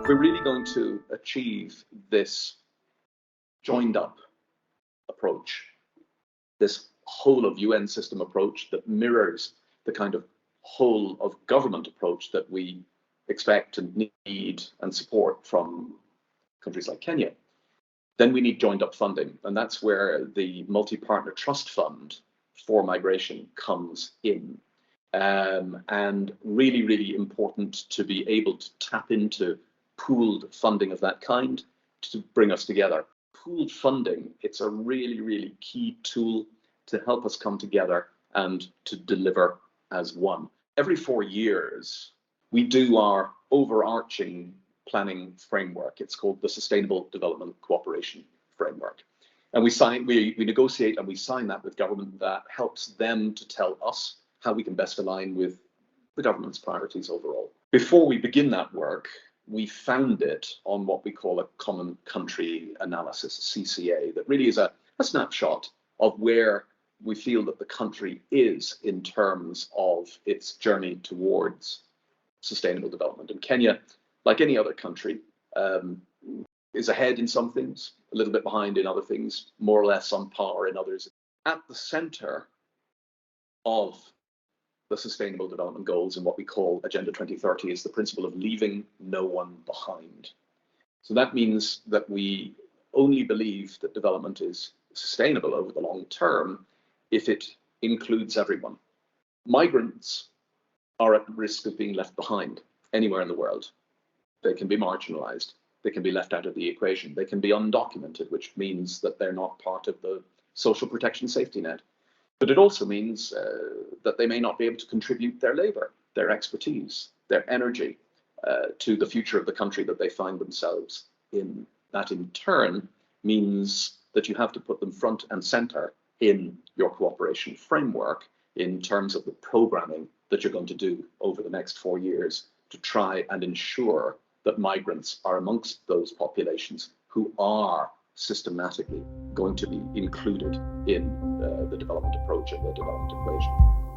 We're really going to achieve this joined up approach, this whole of UN system approach that mirrors the kind of whole of government approach that we expect and need and support from countries like Kenya. Then we need joined up funding, and that's where the multi-partner trust fund for migration comes in. And really, really important to be able to tap into pooled funding of that kind to bring us together. Pooled funding, it's a really, really key tool to help us come together and to deliver as one. Every 4 years, we do our overarching planning framework. It's called the Sustainable Development Cooperation Framework. And we negotiate and we sign that with government. That helps them to tell us how we can best align with the government's priorities overall. Before we begin that work, we found it on what we call a common country analysis, CCA, that really is a snapshot of where we feel that the country is in terms of its journey towards sustainable development. And Kenya, like any other country, is ahead in some things, a little bit behind in other things, more or less on par in others. At the center of the Sustainable Development Goals and what we call Agenda 2030 is the principle of leaving no one behind. So that means that we only believe that development is sustainable over the long term if it includes everyone. Migrants are at risk of being left behind anywhere in the world. They can be marginalized. They can be left out of the equation. They can be undocumented, which means that they're not part of the social protection safety net. But it also means that they may not be able to contribute their labor, their expertise, their energy to the future of the country that they find themselves in. That in turn means that you have to put them front and center in your cooperation framework in terms of the programming that you're going to do over the next 4 years to try and ensure that migrants are amongst those populations who are systematically going to be included in the development approach and the development equation.